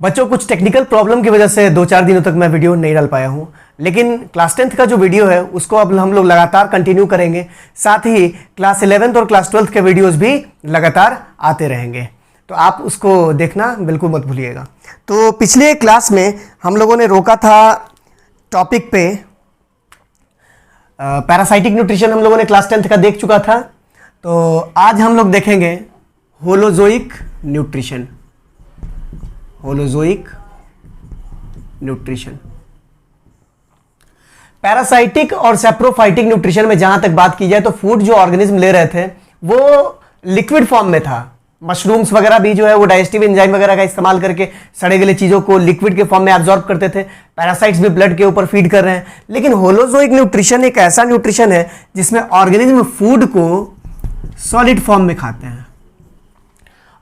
बच्चों कुछ technical problem की वजह से 2-4 दिनों तक मैं वीडियो नहीं डाल पाया हूँ, लेकिन क्लास 10th का जो वीडियो है उसको अब हम लोग लगातार कंटिन्यू करेंगे। साथ ही क्लास 11th और क्लास 12th के वीडियोस भी लगातार आते रहेंगे, तो आप उसको देखना बिल्कुल मत भूलिएगा। तो पिछले क्लास में हम लोगों ने रोका था टॉपिक पे पैरासाइटिक न्यूट्रिशन, हम लोगों ने क्लास 10th का देख चुका था। तो आज हम लोग देखेंगे holozoic nutrition. Holozoic nutrition, parasitic और सेप्रोफाइटिक न्यूट्रिशन में जहां तक बात की जाए तो फूड जो ऑर्गेनिज्म ले रहे थे वो लिक्विड फॉर्म में था। मशरूम्स वगैरह भी जो है वो डाइजेस्टिव एंजाइम वगैरह का इस्तेमाल करके सड़े गले चीजों को लिक्विड के फॉर्म में एब्जॉर्ब करते थे। पैरासाइट्स भी ब्लड के ऊपर फीड कर रहे हैं। लेकिन होलोजोइक न्यूट्रिशन एक ऐसा न्यूट्रिशन है जिसमें ऑर्गेनिज्म फूड को सॉलिड फॉर्म में खाते हैं,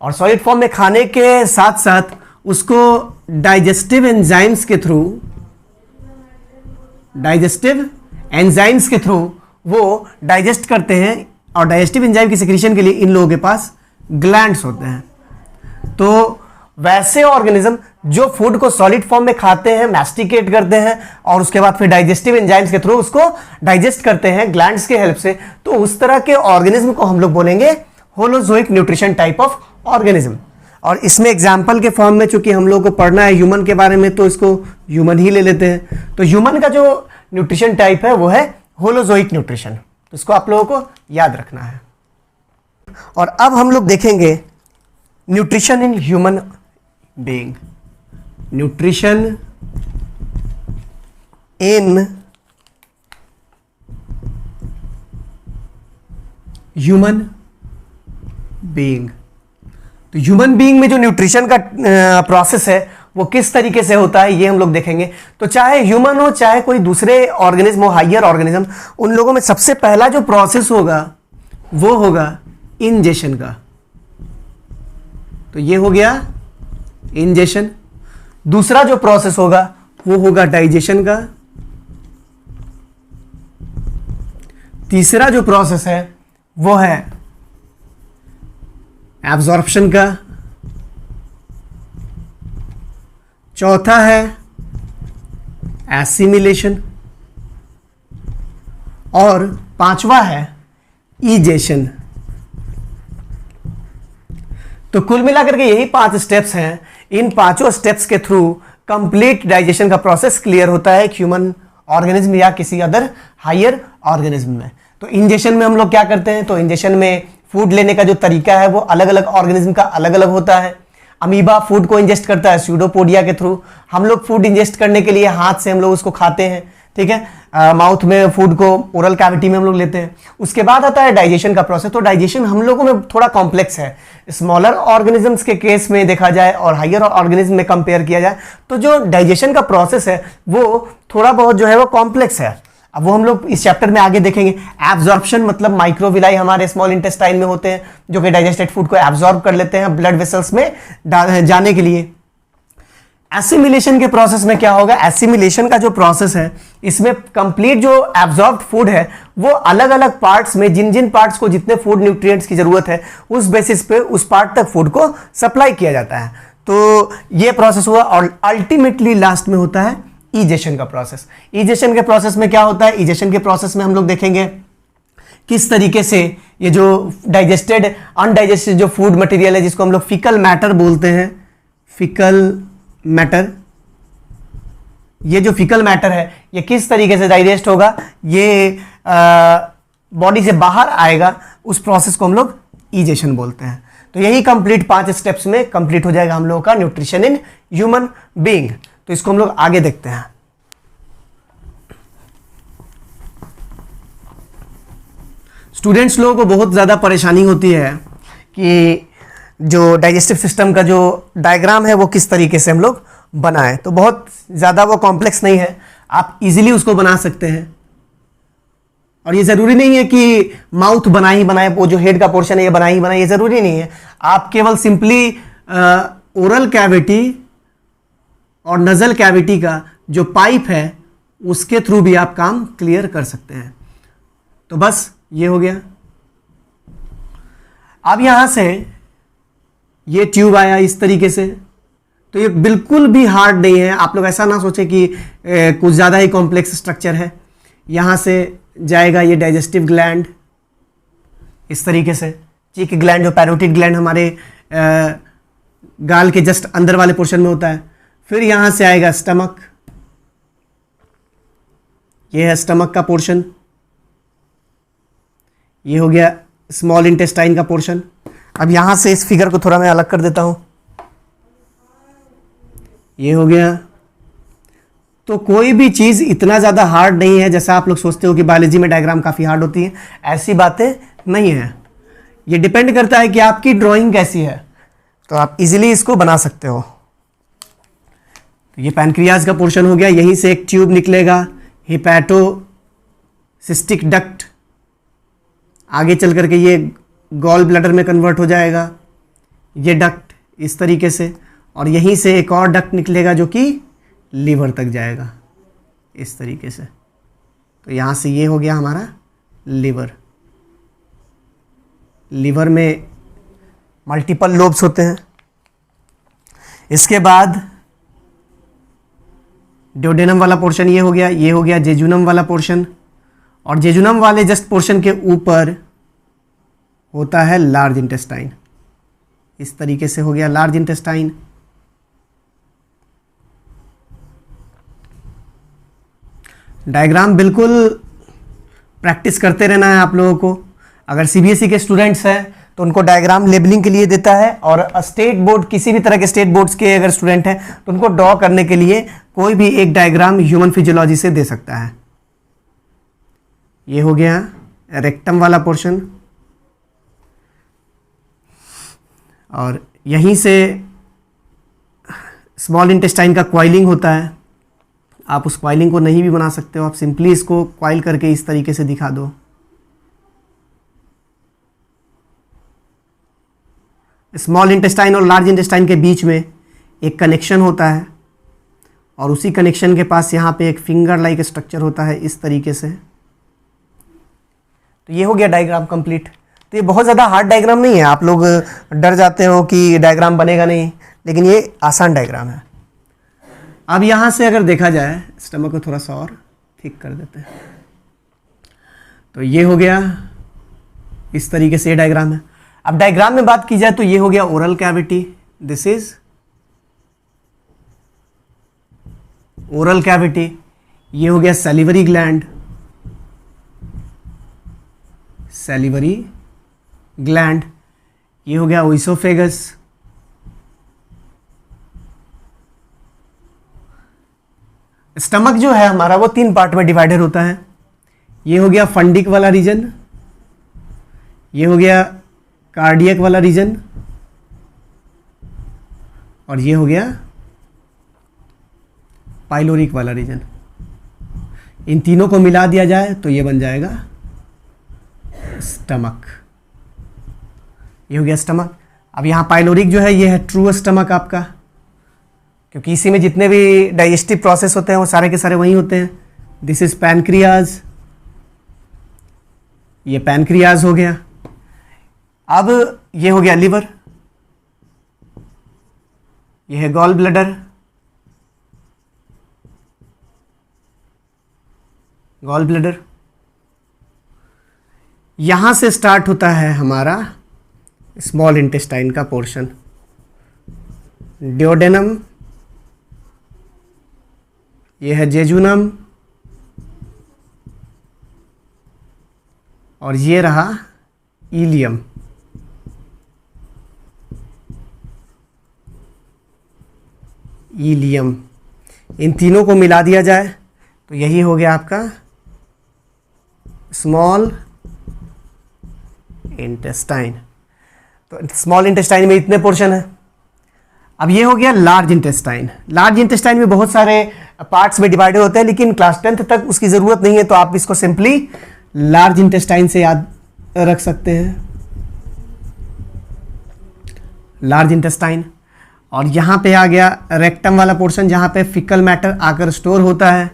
और सॉलिड फॉर्म में खाने के साथ साथ उसको डाइजेस्टिव एंजाइम्स के थ्रू वो डाइजेस्ट करते हैं। और डाइजेस्टिव एंजाइम की सिक्रीशन के लिए इन लोगों के पास ग्लैंड्स होते हैं। तो वैसे ऑर्गेनिज्म जो फूड को सॉलिड फॉर्म में खाते हैं, मैस्टिकेट करते हैं और उसके बाद फिर डाइजेस्टिव एंजाइम्स के थ्रू उसको डाइजेस्ट करते हैं ग्लैंड्स के हेल्प से, तो उस तरह के ऑर्गेनिज्म को हम लोग बोलेंगे holozoic nutrition type of organism. और इसमें एग्जाम्पल के फॉर्म में चूंकि हम लोग को पढ़ना है ह्यूमन के बारे में, तो इसको ह्यूमन ही ले लेते हैं। तो ह्यूमन का जो न्यूट्रिशन टाइप है वो है होलोजोइक न्यूट्रिशन, तो इसको आप लोगों को याद रखना है। और अब हम लोग देखेंगे nutrition in human being. Nutrition in human being. तो ह्यूमन बीइंग में जो न्यूट्रिशन का प्रोसेस है वो किस तरीके से होता है ये हम लोग देखेंगे। तो चाहे ह्यूमन हो चाहे कोई दूसरे ऑर्गेनिज्म हो, हाइयर ऑर्गेनिज्म, उन लोगों में सबसे पहला जो प्रोसेस होगा वो होगा इंजेशन का। तो ये हो गया इंजेशन। दूसरा जो प्रोसेस होगा वो होगा डाइजेशन का। तीसरा जो प्रोसेस है वो है एब्जॉर्प्शन का। चौथा है एसिमिलेशन और पांचवा है इजेशन। तो कुल मिलाकर के यही 5 स्टेप्स हैं। इन 5 स्टेप्स के थ्रू कंप्लीट डाइजेशन का प्रोसेस क्लियर होता है ह्यूमन ऑर्गेनिज्म या किसी अदर हायर ऑर्गेनिज्म में। तो इंजेशन में हम लोग क्या करते हैं, तो इंजेशन में फूड लेने का जो तरीका है वो अलग अलग ऑर्गेनिज्म का अलग अलग होता है। अमीबा फूड को इंजेस्ट करता है स्यूडोपोडिया के थ्रू। हम लोग फूड इंजेस्ट करने के लिए हाथ से हम लोग उसको खाते हैं, ठीक है। माउथ में फूड को ओरल कैविटी में हम लोग लेते हैं। उसके बाद आता है डाइजेशन का प्रोसेस। तो डाइजेशन हम लोगों में थोड़ा कॉम्प्लेक्स है। स्मॉलर ऑर्गेनिजम्स के केस में देखा जाए और हायर ऑर्गेनिज्म में कंपेयर किया जाए तो जो डाइजेशन का प्रोसेस है वो थोड़ा बहुत जो है वो कॉम्प्लेक्स है। अब वो हम लोग इस चैप्टर में आगे देखेंगे। एब्जॉर्प्शन मतलब माइक्रोविलाई हमारे स्मॉल इंटेस्टाइन में होते हैं जो कि डाइजेस्टेड फूड को एब्जॉर्ब कर लेते हैं ब्लड वेसल्स में जाने के लिए। एसिमिलेशन के प्रोसेस में क्या होगा, एसिमिलेशन का जो प्रोसेस है इसमें कंप्लीट जो एब्जॉर्ब्ड फूड है वो अलग अलग पार्ट्स में जिन जिन पार्ट्स को जितने फूड न्यूट्रिएंट्स की जरूरत है उस बेसिस पे उस पार्ट तक फूड को सप्लाई किया जाता है। तो ये प्रोसेस हुआ और अल्टीमेटली लास्ट में होता है इजेशन का प्रोसेस। इजेशन के प्रोसेस में क्या होता है, इजेशन के प्रोसेस में हम लोग देखेंगे किस तरीके से ये जो डाइजेस्टेड अनडाइजेस्टेड जो फूड मटेरियल है जिसको हम लोग फीकल मैटर बोलते हैं, फीकल मैटर, ये जो फीकल मैटर है ये किस तरीके से डाइजेस्ट होगा, ये बॉडी से बाहर आएगा, उस प्रोसेस को हम लोग इजेशन बोलते हैं। तो यही कंप्लीट 5 स्टेप्स में कंप्लीट हो जाएगा हम लोगों का न्यूट्रिशन इन ह्यूमन बीइंग। तो इसको हम लोग आगे देखते हैं। स्टूडेंट्स लोगों को बहुत ज़्यादा परेशानी होती है कि जो डाइजेस्टिव सिस्टम का जो डायग्राम है वो किस तरीके से हम लोग बनाएं। तो बहुत ज़्यादा वो कॉम्प्लेक्स नहीं है, आप इजीली उसको बना सकते हैं। और ये ज़रूरी नहीं है कि माउथ बना ही बनाए, वो जो हेड का पोर्शन है ये बना ही बनाए, ये ज़रूरी नहीं है। आप केवल सिंपली ओरल कैविटी और नजल कैविटी का जो पाइप है उसके थ्रू भी आप काम क्लियर कर सकते हैं। तो बस ये हो गया। अब यहां से ये ट्यूब आया इस तरीके से, तो ये बिल्कुल भी हार्ड नहीं है। आप लोग ऐसा ना सोचे कि कुछ ज़्यादा ही कॉम्प्लेक्स स्ट्रक्चर है। यहाँ से जाएगा ये डाइजेस्टिव ग्लैंड इस तरीके से, चीक ग्लैंड जो पैरोटिड ग्लैंड हमारे गाल के जस्ट अंदर वाले पोर्शन में होता है। फिर यहाँ से आएगा स्टमक, ये है स्टमक का पोर्शन। ये हो गया स्मॉल इंटेस्टाइन का पोर्शन। अब यहाँ से इस फिगर को थोड़ा मैं अलग कर देता हूँ, ये हो गया। तो कोई भी चीज़ इतना ज़्यादा हार्ड नहीं है जैसा आप लोग सोचते हो कि बायोलॉजी में डायग्राम काफ़ी हार्ड होती है, ऐसी बातें नहीं है। ये डिपेंड करता है कि आपकी ड्राइंग कैसी है, तो आप इजीली इसको बना सकते हो। तो ये पैनक्रियाज का पोर्शन हो गया, यहीं से एक ट्यूब निकलेगा, हिपैटोसिस्टिक डक्ट, आगे चल करके ये गॉल ब्लैडर में कन्वर्ट हो जाएगा, ये डक्ट इस तरीके से, और यहीं से एक और डक्ट निकलेगा जो कि लीवर तक जाएगा इस तरीके से। तो यहाँ से ये हो गया हमारा लीवर। लीवर में मल्टीपल लोब्स होते हैं। इसके बाद ड्यूडेनम वाला पोर्शन ये हो गया, ये हो गया जेजुनम वाला पोर्शन, और जेजुनम वाले जस्ट पोर्शन के ऊपर होता है लार्ज इंटेस्टाइन। इस तरीके से हो गया लार्ज इंटेस्टाइन। डायग्राम बिल्कुल प्रैक्टिस करते रहना है आप लोगों को। अगर सीबीएसई के स्टूडेंट्स हैं तो उनको डायग्राम लेबलिंग के लिए देता है, और स्टेट बोर्ड, किसी भी तरह के स्टेट बोर्ड्स के अगर स्टूडेंट हैं तो उनको ड्रॉ करने के लिए कोई भी एक डायग्राम ह्यूमन फिजियोलॉजी से दे सकता है। ये हो गया रेक्टम वाला पोर्शन, और यहीं से स्मॉल इंटेस्टाइन का क्वाइलिंग होता है। आप उस क्वाइलिंग को नहीं भी बना सकते हो, आप सिंपली इसको क्वाइल करके इस तरीके से दिखा दो। स्मॉल इंटेस्टाइन और लार्ज इंटेस्टाइन के बीच में एक कनेक्शन होता है, और उसी कनेक्शन के पास यहाँ पे एक फिंगर लाइक स्ट्रक्चर होता है इस तरीके से। तो ये हो गया डायग्राम कंप्लीट। तो ये बहुत ज़्यादा हार्ड डायग्राम नहीं है, आप लोग डर जाते हो कि डायग्राम बनेगा नहीं, लेकिन ये आसान डायग्राम है। अब यहाँ से अगर देखा जाए, स्टमक को थोड़ा सा और ठीक कर देते हैं। तो ये हो गया, इस तरीके से ये डायग्राम है। अब डायग्राम में बात की जाए तो ये हो गया oral cavity, this is oral cavity. ये हो गया सैलिवरी ग्लैंड, सैलिवरी ग्लैंड। ये हो गया ओइसोफेगस। स्टमक जो है हमारा वो 3 पार्ट में डिवाइडेड होता है। ये हो गया फंडिक वाला रीजन, ये हो गया कार्डियक वाला रीजन, और ये हो गया पाइलोरिक वाला रीजन। इन तीनों को मिला दिया जाए तो ये बन जाएगा स्टमक। ये हो गया स्टमक। अब यहाँ पाइलोरिक जो है ये है ट्रू स्टमक आपका, क्योंकि इसी में जितने भी डाइजेस्टिव प्रोसेस होते हैं वो सारे के सारे वहीं होते हैं। दिस इज पैनक्रियाज, ये पैनक्रियाज हो गया। अब ये हो गया लिवर, ये है गॉल ब्लैडर, गॉल ब्लैडर। यहां से स्टार्ट होता है हमारा स्मॉल इंटेस्टाइन का पोर्शन, ड्यूडेनम, ये है जेजुनम, और ये रहा इलियम। इलियम, इन तीनों को मिला दिया जाए तो यही हो गया आपका स्मॉल इंटेस्टाइन। तो स्मॉल इंटेस्टाइन में इतने पोर्शन है। अब ये हो गया लार्ज इंटेस्टाइन। लार्ज इंटेस्टाइन में बहुत सारे पार्ट्स में डिवाइडेड होते हैं, लेकिन क्लास 10th तक उसकी ज़रूरत नहीं है, तो आप इसको सिंपली लार्ज इंटेस्टाइन से याद रख सकते हैं, लार्ज इंटेस्टाइन। और यहाँ पे आ गया रेक्टम वाला पोर्शन, जहाँ पे फिकल मैटर आकर स्टोर होता है,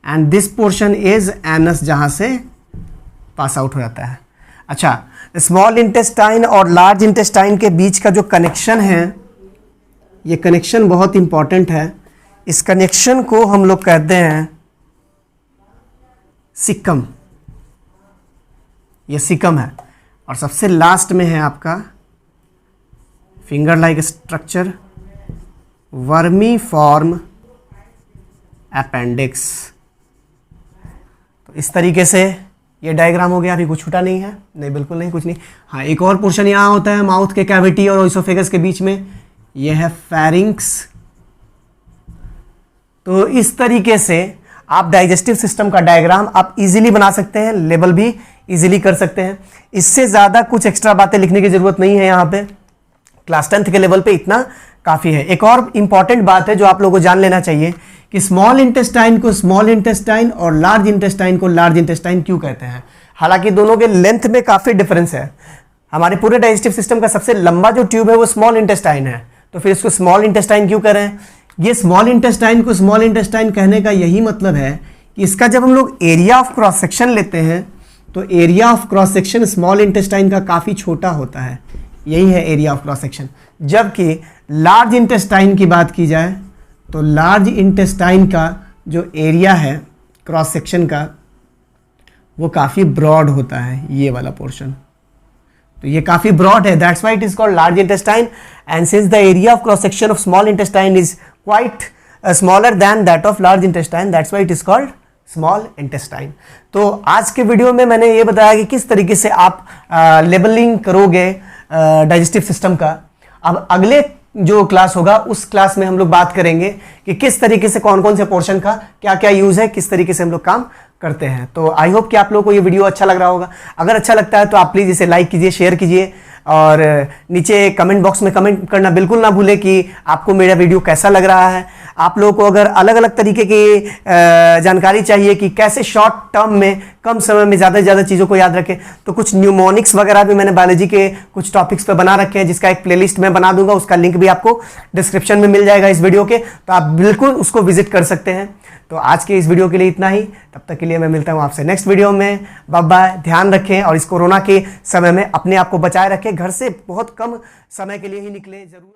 and this portion is anus, जहाँ से पास आउट हो जाता है। अच्छा, स्मॉल इंटेस्टाइन और लार्ज इंटेस्टाइन के बीच का जो कनेक्शन है ये कनेक्शन बहुत इंपॉर्टेंट है। इस कनेक्शन को हम लोग कहते हैं सिक्कम, ये सिक्कम है। और सबसे लास्ट में है आपका finger like structure, vermiform appendix. तो इस तरीके से ये डायग्राम हो गया। अभी कुछ छूटा नहीं है? नहीं, बिल्कुल नहीं, कुछ नहीं। हाँ, एक और पोर्शन यहाँ होता है माउथ के कैविटी और ओइसोफेगस के बीच में, ये है फेरिंक्स। तो इस तरीके से आप डाइजेस्टिव सिस्टम का डायग्राम आप इजीली बना सकते हैं, लेबल भी इजीली कर सकते हैं। इससे ज़्यादा कुछ एक्स्ट्रा बातें लिखने की ज़रूरत नहीं है। यहाँ पे क्लास 10th के लेवल पे इतना काफ़ी है। एक और इंपॉर्टेंट बात है जो आप लोगों को जान लेना चाहिए कि स्मॉल इंटेस्टाइन को स्मॉल इंटेस्टाइन और लार्ज इंटेस्टाइन को लार्ज इंटेस्टाइन क्यों कहते हैं। हालांकि दोनों के लेंथ में काफ़ी डिफरेंस है। हमारे पूरे डाइजेस्टिव सिस्टम का सबसे लंबा जो ट्यूब है वो स्मॉल इंटेस्टाइन है, तो फिर इसको स्मॉल इंटेस्टाइन क्यों कह रहे हैं। ये स्मॉल इंटेस्टाइन को स्मॉल इंटेस्टाइन कहने का यही मतलब है कि इसका जब हम लोग एरिया ऑफ क्रॉस सेक्शन लेते हैं तो area of cross section small intestine का काफ़ी छोटा होता है, यही है एरिया ऑफ क्रॉस सेक्शन। जबकि लार्ज इंटेस्टाइन की बात की जाए तो लार्ज इंटेस्टाइन का जो एरिया है क्रॉस सेक्शन का वो काफ़ी ब्रॉड होता है, ये वाला पोर्शन। तो ये काफ़ी ब्रॉड है, that's why it is called large intestine. And since the area of cross section of small intestine is quite smaller than that of large intestine, that's why it is called small intestine. तो आज के video में मैंने ये बताया कि किस तरीके से आप लेबलिंग करोगे डाइजेस्टिव सिस्टम का। अब अगले जो क्लास होगा उस क्लास में हम लोग बात करेंगे कि किस तरीके से कौन कौन से पोर्शन का क्या क्या यूज है, किस तरीके से हम लोग काम करते हैं। तो आई होप कि आप लोगों को ये वीडियो अच्छा लग रहा होगा। अगर अच्छा लगता है तो आप प्लीज़ इसे लाइक कीजिए, शेयर कीजिए और नीचे कमेंट बॉक्स में कमेंट करना बिल्कुल ना भूलें कि आपको मेरा वीडियो कैसा लग रहा है। आप लोगों को अगर अलग अलग तरीके की जानकारी चाहिए कि कैसे शॉर्ट टर्म में कम समय में ज़्यादा से ज़्यादा चीज़ों को याद रखें, तो कुछ न्यूमोनिक्स वगैरह भी मैंने बायोलॉजी के कुछ टॉपिक्स पे बना रखे हैं, जिसका एक प्लेलिस्ट मैं बना दूंगा, उसका लिंक भी आपको डिस्क्रिप्शन में मिल जाएगा इस वीडियो के, तो आप बिल्कुल उसको विजिट कर सकते हैं। तो आज के इस वीडियो के लिए इतना ही, तब तक के लिए मैं मिलता हूँ आपसे नेक्स्ट वीडियो में। बाय बाय, ध्यान रखें और इस कोरोना के समय में अपने आप को बचाए रखें, घर से बहुत कम समय के लिए ही निकलें, जरूर।